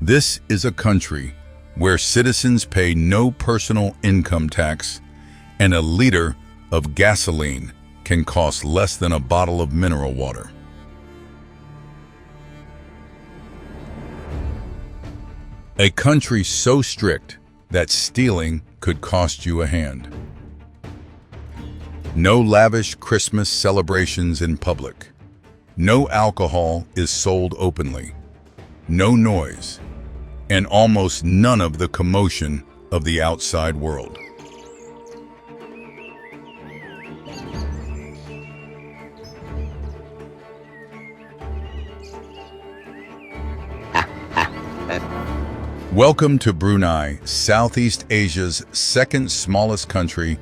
This is a country where citizens pay no personal income tax and a liter of gasoline can cost less than a bottle of mineral water. A country so strict that stealing could cost you a hand. No lavish Christmas celebrations in public. No alcohol is sold openly. No noise, and almost none of the commotion of the outside world. Welcome to Brunei, Southeast Asia's second smallest country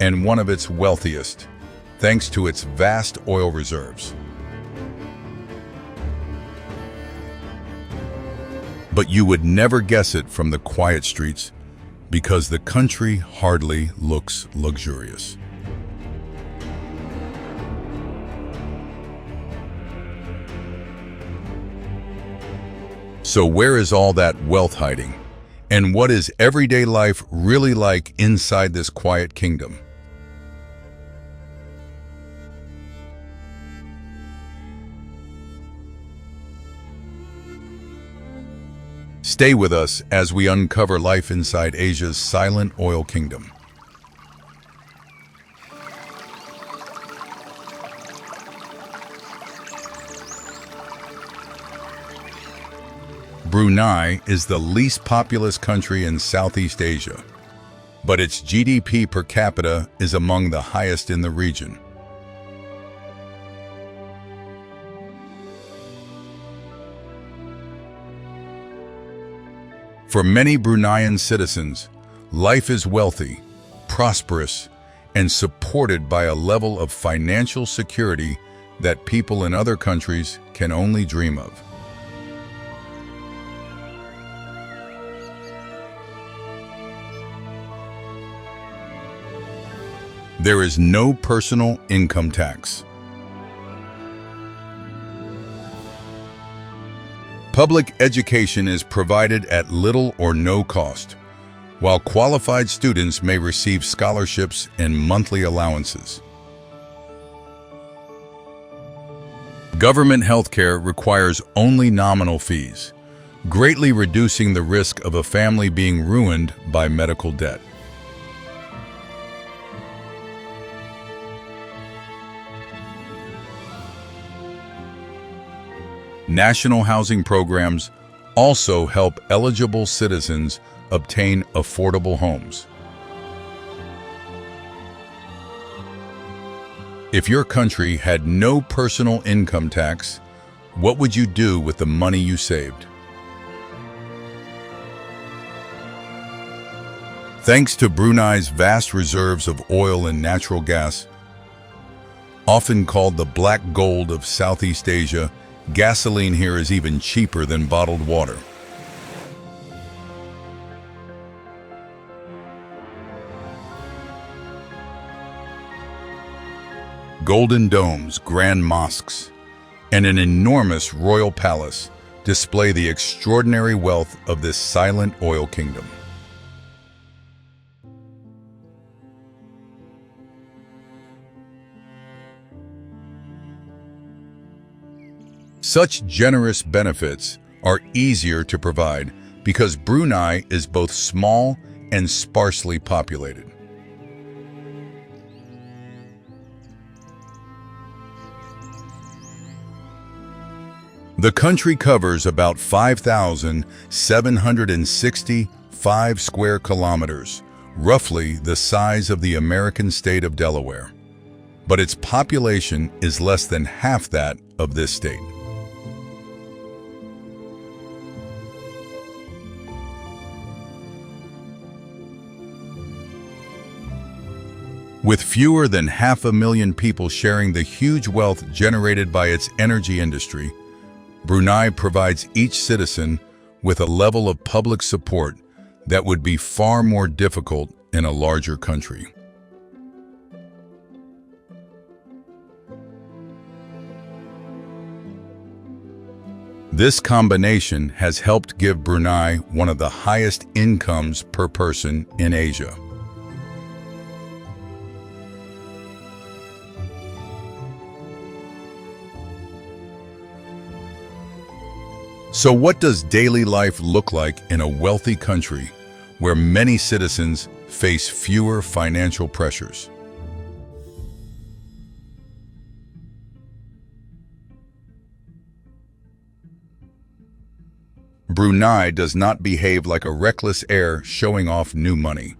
and one of its wealthiest, thanks to its vast oil reserves. But you would never guess it from the quiet streets because the country hardly looks luxurious. So where is all that wealth hiding? And what is everyday life really like inside this quiet kingdom? Stay with us as we uncover life inside Asia's silent oil kingdom. Brunei is the least populous country in Southeast Asia, but its GDP per capita is among the highest in the region. For many Bruneian citizens, life is wealthy, prosperous, and supported by a level of financial security that people in other countries can only dream of. There is no personal income tax. Public education is provided at little or no cost, while qualified students may receive scholarships and monthly allowances. Government healthcare requires only nominal fees, greatly reducing the risk of a family being ruined by medical debt. National housing programs also help eligible citizens obtain affordable homes. If your country had no personal income tax, what would you do with the money you saved? Thanks to Brunei's vast reserves of oil and natural gas, often called the black gold of Southeast Asia, gasoline here is even cheaper than bottled water. Golden domes, grand mosques, and an enormous royal palace display the extraordinary wealth of this silent oil kingdom. Such generous benefits are easier to provide because Brunei is both small and sparsely populated. The country covers about 5,765 square kilometers, roughly the size of the American state of Delaware. But its population is less than half that of this state. With fewer than 500,000 people sharing the huge wealth generated by its energy industry, Brunei provides each citizen with a level of public support that would be far more difficult in a larger country. This combination has helped give Brunei one of the highest incomes per person in Asia. So what does daily life look like in a wealthy country where many citizens face fewer financial pressures? Brunei does not behave like a reckless heir showing off new money.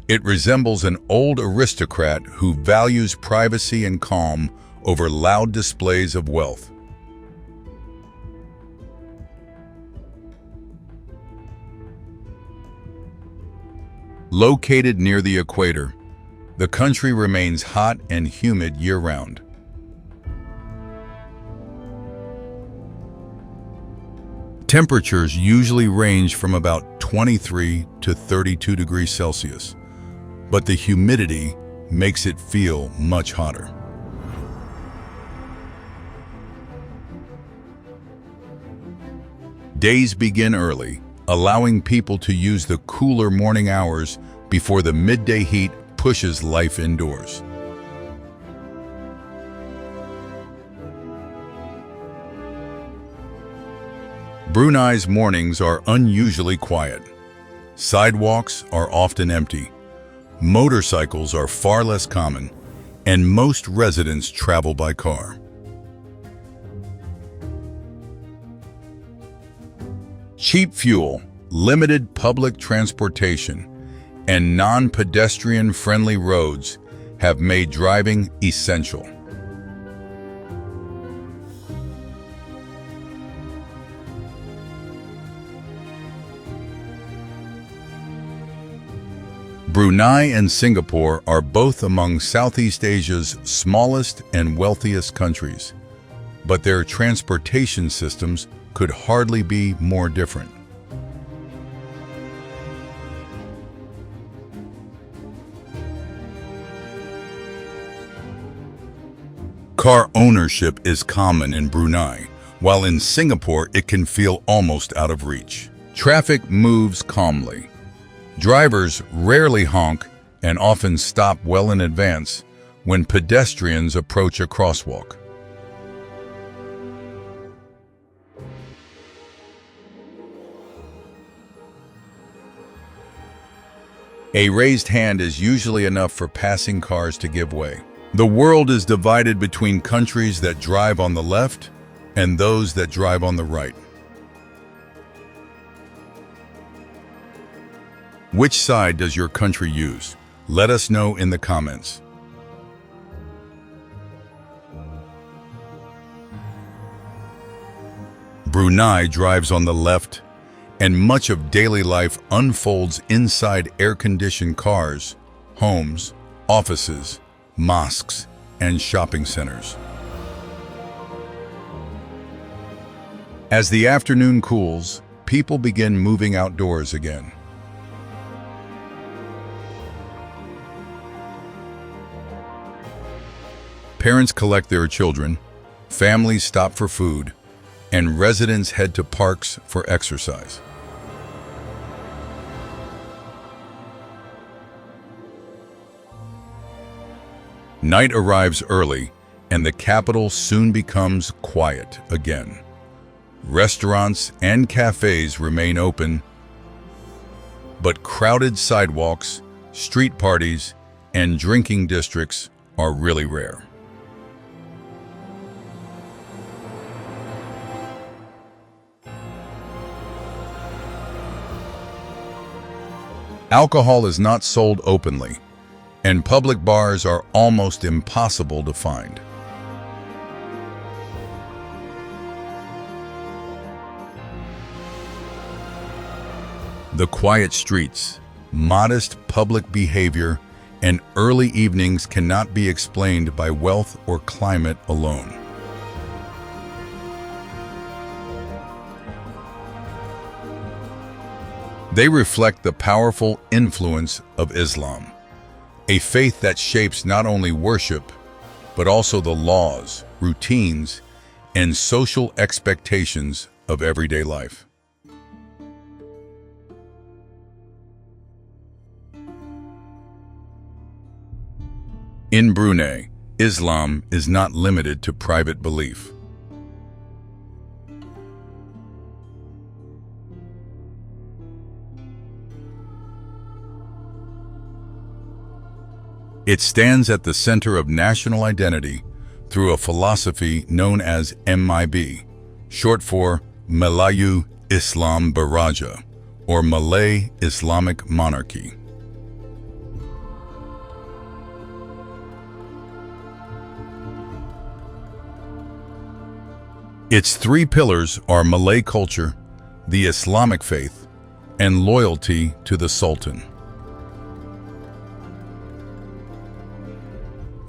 It resembles an old aristocrat who values privacy and calm over loud displays of wealth. Located near the equator, the country remains hot and humid year-round. Temperatures usually range from about 23 to 32 degrees Celsius, but the humidity makes it feel much hotter. Days begin early, allowing people to use the cooler morning hours before the midday heat pushes life indoors. Brunei's mornings are unusually quiet. Sidewalks are often empty. Motorcycles are far less common, and most residents travel by car. Cheap fuel, limited public transportation, and non-pedestrian-friendly roads have made driving essential. Brunei and Singapore are both among Southeast Asia's smallest and wealthiest countries, but their transportation systems could hardly be more different. Car ownership is common in Brunei, while in Singapore it can feel almost out of reach. Traffic moves calmly. Drivers rarely honk and often stop well in advance when pedestrians approach a crosswalk. A raised hand is usually enough for passing cars to give way. The world is divided between countries that drive on the left and those that drive on the right. Which side does your country use? Let us know in the comments. Brunei drives on the left, and much of daily life unfolds inside air-conditioned cars, homes, offices, mosques, and shopping centers. As the afternoon cools, people begin moving outdoors again. Parents collect their children, families stop for food, and residents head to parks for exercise. Night arrives early, and the capital soon becomes quiet again. Restaurants and cafes remain open, but crowded sidewalks, street parties, and drinking districts are really rare. Alcohol is not sold openly, and public bars are almost impossible to find. The quiet streets, modest public behavior, and early evenings cannot be explained by wealth or climate alone. They reflect the powerful influence of Islam, a faith that shapes not only worship, but also the laws, routines, and social expectations of everyday life. In Brunei, Islam is not limited to private belief. It stands at the center of national identity through a philosophy known as MIB, short for Melayu Islam Baraja, or Malay Islamic monarchy. Its three pillars are Malay culture, the Islamic faith, and loyalty to the Sultan.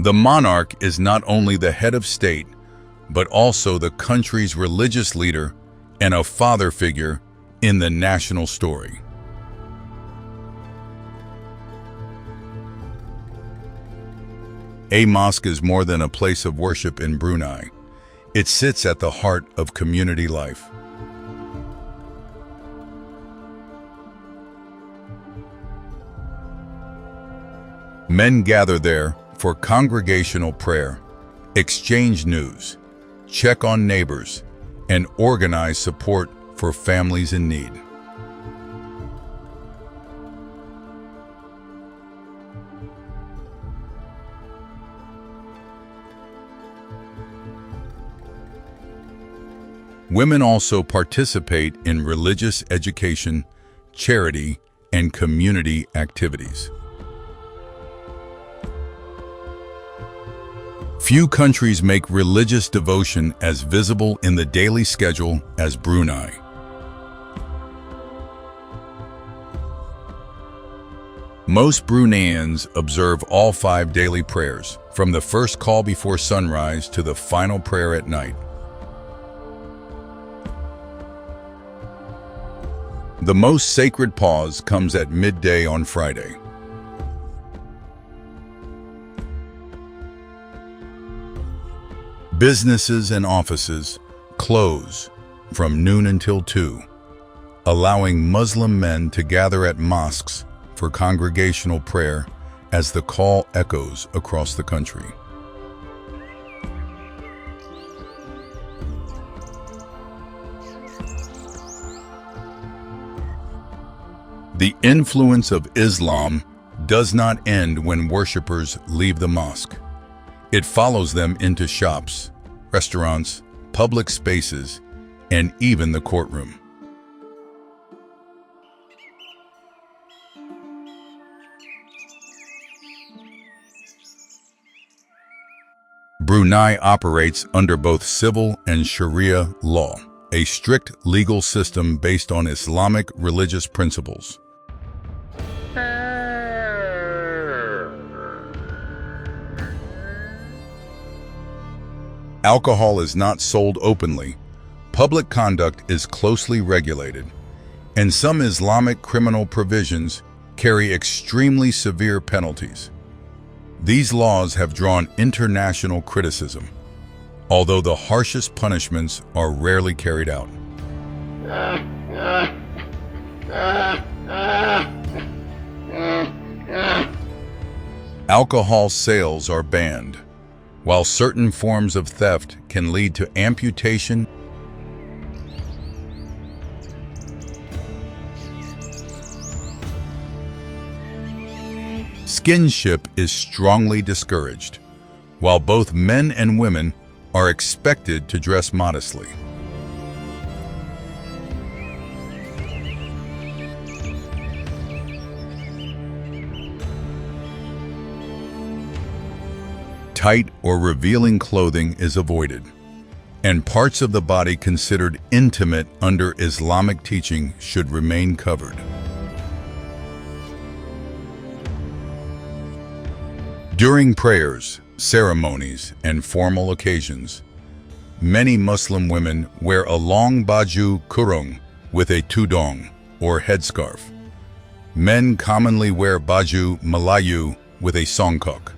The monarch is not only the head of state, but also the country's religious leader and a father figure in the national story. A mosque is more than a place of worship in Brunei. It sits at the heart of community life. Men gather there for congregational prayer, exchange news, check on neighbors, and organize support for families in need. Women also participate in religious education, charity, and community activities. Few countries make religious devotion as visible in the daily schedule as Brunei. Most Bruneians observe all 5 daily prayers, from the first call before sunrise to the final prayer at night. The most sacred pause comes at midday on Friday. Businesses and offices close from noon until 2, allowing Muslim men to gather at mosques for congregational prayer as the call echoes across the country. The influence of Islam does not end when worshippers leave the mosque. It follows them into shops, restaurants, public spaces, and even the courtroom. Brunei operates under both civil and Sharia law, a strict legal system based on Islamic religious principles. Alcohol is not sold openly, public conduct is closely regulated, and some Islamic criminal provisions carry extremely severe penalties. These laws have drawn international criticism, although the harshest punishments are rarely carried out. Alcohol sales are banned, while certain forms of theft can lead to amputation. Skinship is strongly discouraged, while both men and women are expected to dress modestly. Tight or revealing clothing is avoided, and parts of the body considered intimate under Islamic teaching should remain covered. During prayers, ceremonies, and formal occasions, many Muslim women wear a long baju kurung with a tudong, or headscarf. Men commonly wear baju Melayu with a songkok.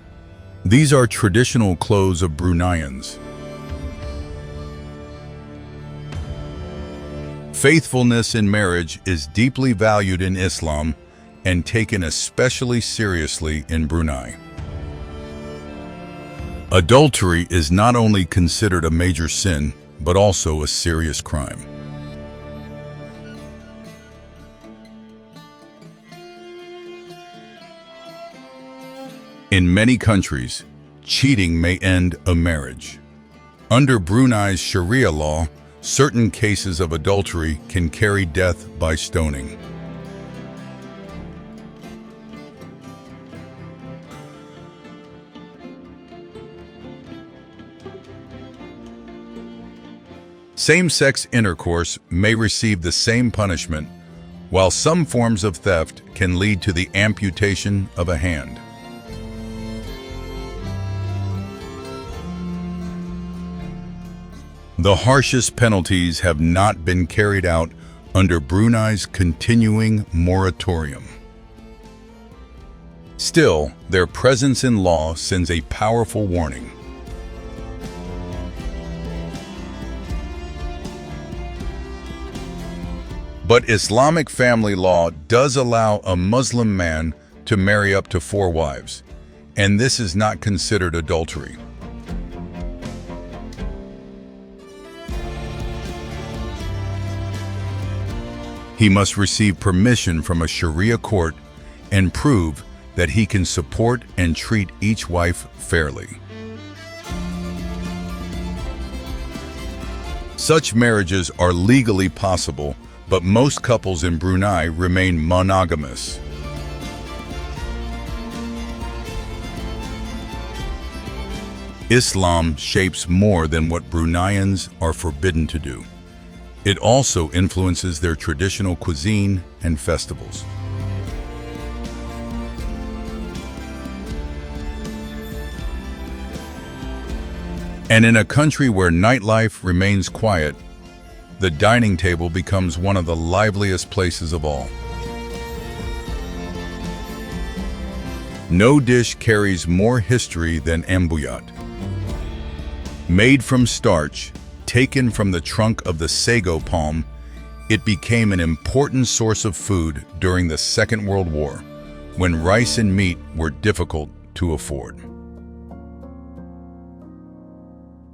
These are traditional clothes of Bruneians. Faithfulness in marriage is deeply valued in Islam and taken especially seriously in Brunei. Adultery is not only considered a major sin, but also a serious crime. In many countries, cheating may end a marriage. Under Brunei's Sharia law, certain cases of adultery can carry death by stoning. Same-sex intercourse may receive the same punishment, while some forms of theft can lead to the amputation of a hand. The harshest penalties have not been carried out under Brunei's continuing moratorium. Still, their presence in law sends a powerful warning. But Islamic family law does allow a Muslim man to marry up to 4 wives, and this is not considered adultery. He must receive permission from a Sharia court and prove that he can support and treat each wife fairly. Such marriages are legally possible, but most couples in Brunei remain monogamous. Islam shapes more than what Bruneians are forbidden to do. It also influences their traditional cuisine and festivals. And in a country where nightlife remains quiet, the dining table becomes one of the liveliest places of all. No dish carries more history than ambuyat. Made from starch, taken from the trunk of the sago palm, it became an important source of food during the Second World War, when rice and meat were difficult to afford.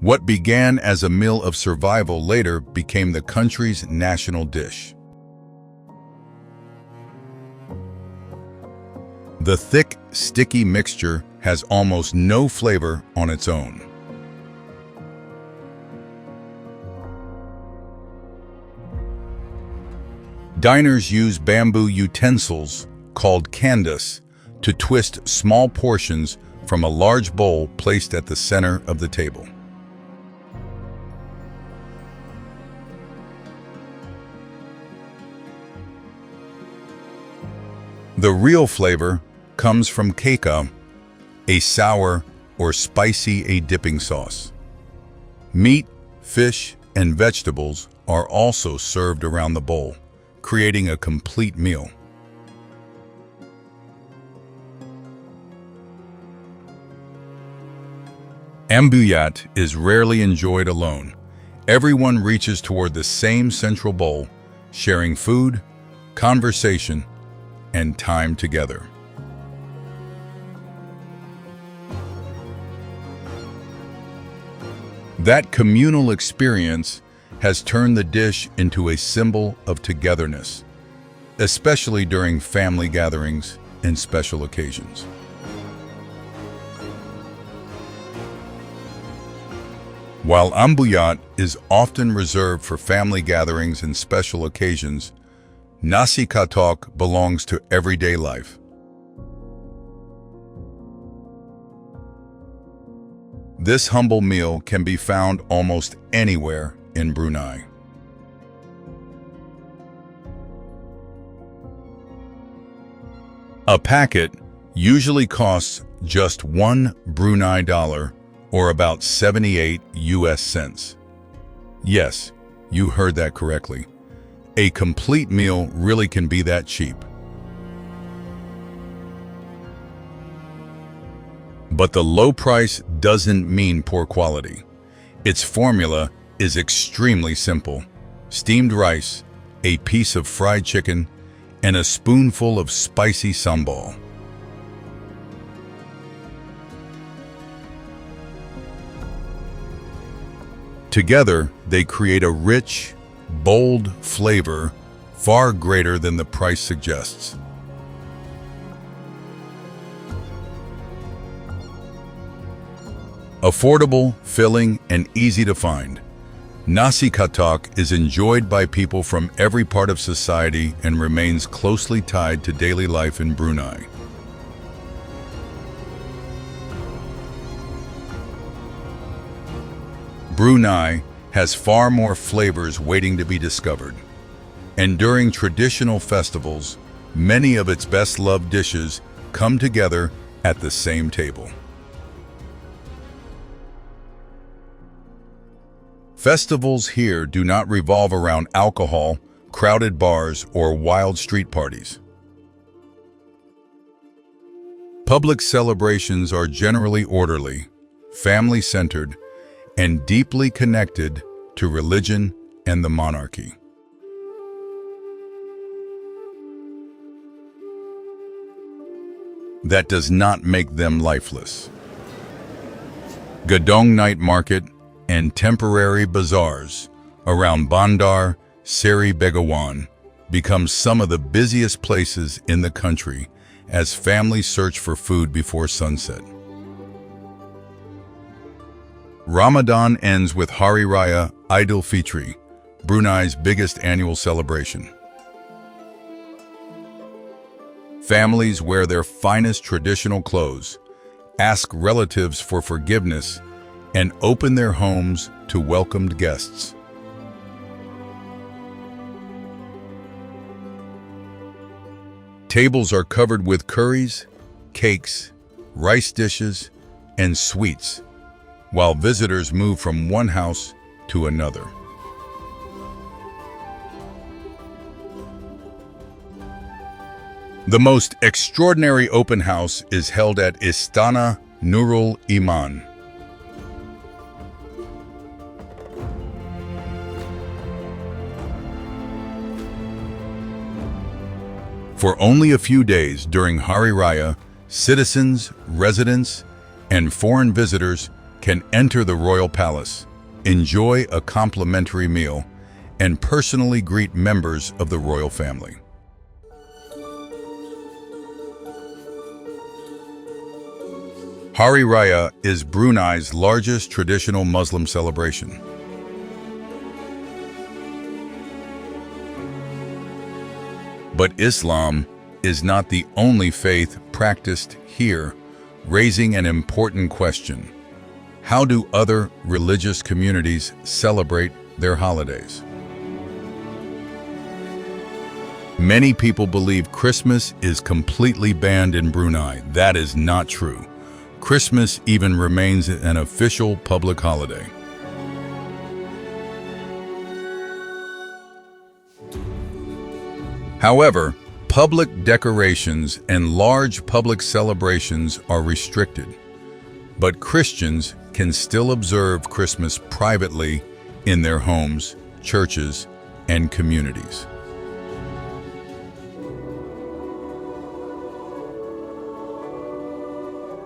What began as a meal of survival later became the country's national dish. The thick, sticky mixture has almost no flavor on its own. Diners use bamboo utensils, called candas, to twist small portions from a large bowl placed at the center of the table. The real flavor comes from keka, a sour or spicy dipping sauce. Meat, fish, and vegetables are also served around the bowl, creating a complete meal. Ambuyat is rarely enjoyed alone. Everyone reaches toward the same central bowl, sharing food, conversation, and time together. That communal experience has turned the dish into a symbol of togetherness, especially during family gatherings and special occasions. While ambuyat is often reserved for family gatherings and special occasions, nasi katok belongs to everyday life. This humble meal can be found almost anywhere in Brunei. A packet usually costs just $1 Brunei dollar, or about 78 US cents. Yes, you heard that correctly. A complete meal really can be that cheap. But the low price doesn't mean poor quality. Its formula is extremely simple: steamed rice, a piece of fried chicken, and a spoonful of spicy sambal. Together, they create a rich, bold flavor far greater than the price suggests. Affordable, filling, and easy to find, nasi katak is enjoyed by people from every part of society and remains closely tied to daily life in Brunei. Brunei has far more flavors waiting to be discovered, and during traditional festivals, many of its best-loved dishes come together at the same table. Festivals here do not revolve around alcohol, crowded bars, or wild street parties. Public celebrations are generally orderly, family-centered, and deeply connected to religion and the monarchy. That does not make them lifeless. Gedong night market and temporary bazaars around Bandar Seri Begawan become some of the busiest places in the country as families search for food before sunset. Ramadan ends with Hari Raya Idul Fitri, Brunei's biggest annual celebration. Families wear their finest traditional clothes, ask relatives for forgiveness, and open their homes to welcomed guests. Tables are covered with curries, cakes, rice dishes, and sweets, while visitors move from one house to another. The most extraordinary open house is held at Istana Nurul Iman. For only a few days during Hari Raya, citizens, residents, and foreign visitors can enter the royal palace, enjoy a complimentary meal, and personally greet members of the royal family. Hari Raya is Brunei's largest traditional Muslim celebration. But Islam is not the only faith practiced here, raising an important question. How do other religious communities celebrate their holidays? Many people believe Christmas is completely banned in Brunei. That is not true. Christmas even remains an official public holiday. However, public decorations and large public celebrations are restricted, but Christians can still observe Christmas privately in their homes, churches, and communities.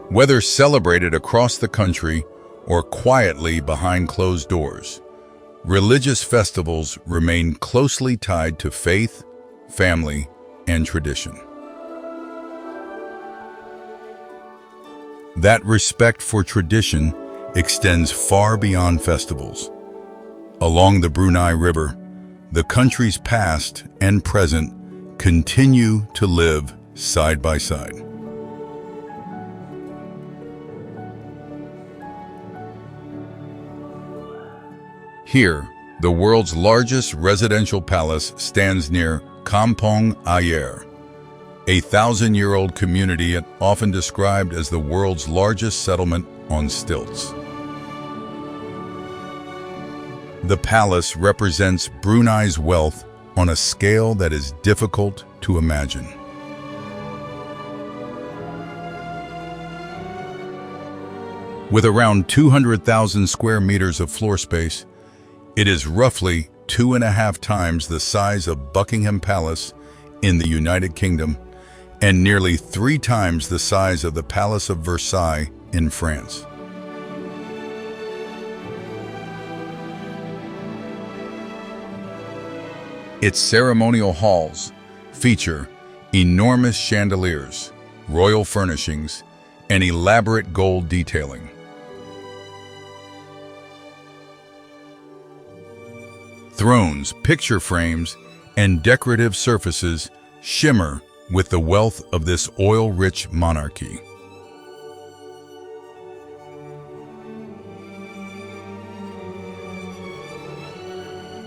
Whether celebrated across the country or quietly behind closed doors, religious festivals remain closely tied to faith, family, and tradition. That respect for tradition extends far beyond festivals. Along the Brunei River, the country's past and present continue to live side by side. Here, the world's largest residential palace stands near Kampong Ayer, a 1,000-year-old community often described as the world's largest settlement on stilts. The palace represents Brunei's wealth on a scale that is difficult to imagine. With around 200,000 square meters of floor space, it is roughly 2.5 times the size of Buckingham Palace in the United Kingdom, and nearly 3 times the size of the Palace of Versailles in France. Its ceremonial halls feature enormous chandeliers, royal furnishings, and elaborate gold detailing. Thrones, picture frames, and decorative surfaces shimmer with the wealth of this oil-rich monarchy.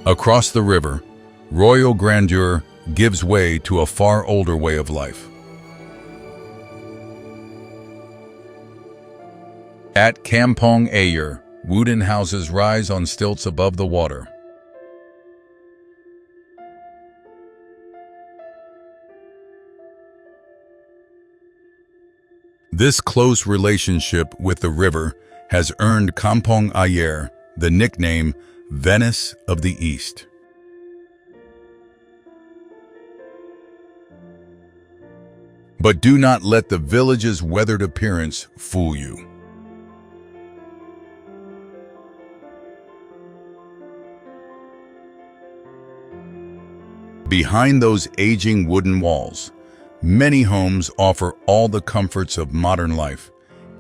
Across the river, royal grandeur gives way to a far older way of life. At Kampong Ayer, wooden houses rise on stilts above the water. This close relationship with the river has earned Kampong Ayer the nickname Venice of the East. But do not let the village's weathered appearance fool you. Behind those aging wooden walls, many homes offer all the comforts of modern life,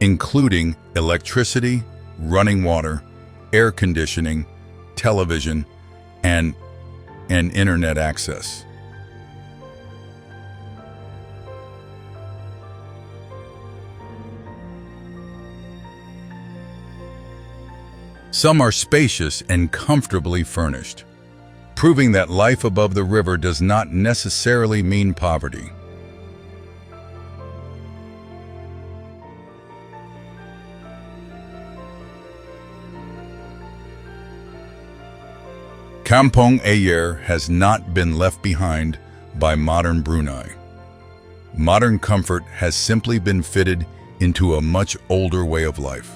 including electricity, running water, air conditioning, television, and internet access. Some are spacious and comfortably furnished, proving that life above the river does not necessarily mean poverty. Kampong Ayer has not been left behind by modern Brunei. Modern comfort has simply been fitted into a much older way of life.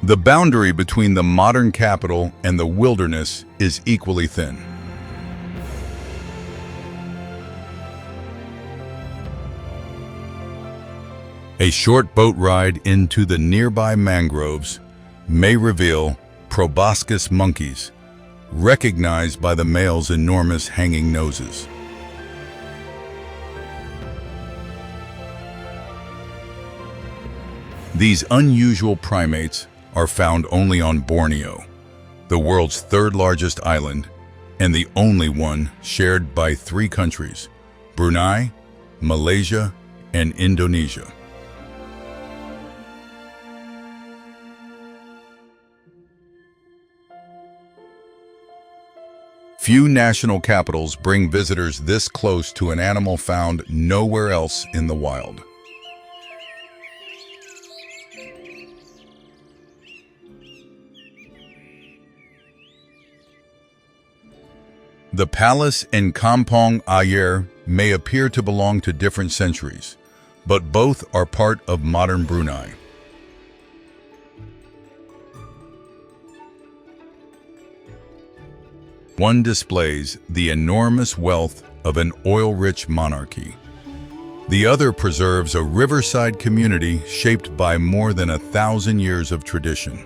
The boundary between the modern capital and the wilderness is equally thin. A short boat ride into the nearby mangroves may reveal proboscis monkeys, recognized by the male's enormous hanging noses. These unusual primates are found only on Borneo, the world's third-largest island and the only one shared by 3 countries: Brunei, Malaysia, and Indonesia. Few national capitals bring visitors this close to an animal found nowhere else in the wild. The palace in Kampong Ayer may appear to belong to different centuries, but both are part of modern Brunei. One displays the enormous wealth of an oil-rich monarchy. The other preserves a riverside community shaped by more than 1,000 years of tradition.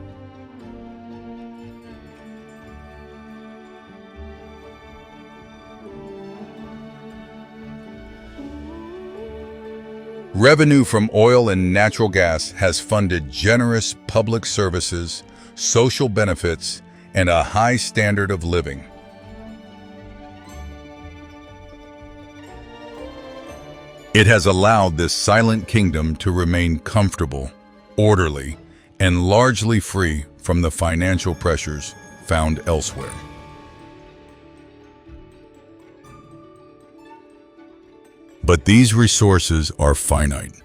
Revenue from oil and natural gas has funded generous public services, social benefits, and a high standard of living. It has allowed this silent kingdom to remain comfortable, orderly, and largely free from the financial pressures found elsewhere. But these resources are finite.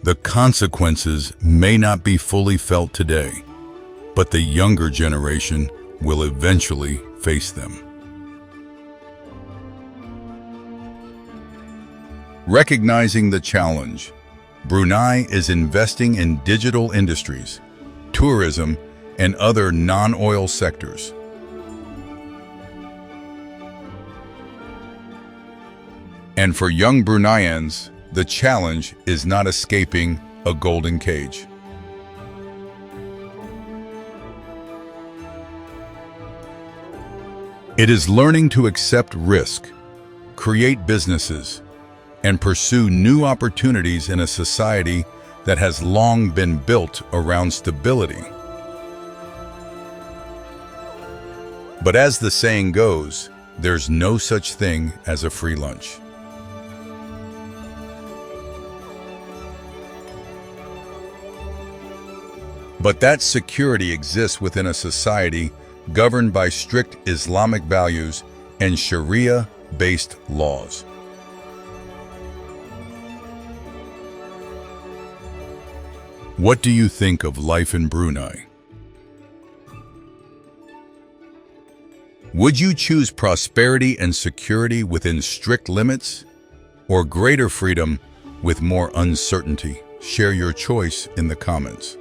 The consequences may not be fully felt today, but the younger generation will eventually face them. Recognizing the challenge, Brunei is investing in digital industries, tourism, and other non-oil sectors. And for young Bruneians, the challenge is not escaping a golden cage. It is learning to accept risk, create businesses, and pursue new opportunities in a society that has long been built around stability. But as the saying goes, there's no such thing as a free lunch. But that security exists within a society governed by strict Islamic values and Sharia-based laws. What do you think of life in Brunei? Would you choose prosperity and security within strict limits, or greater freedom with more uncertainty? Share your choice in the comments.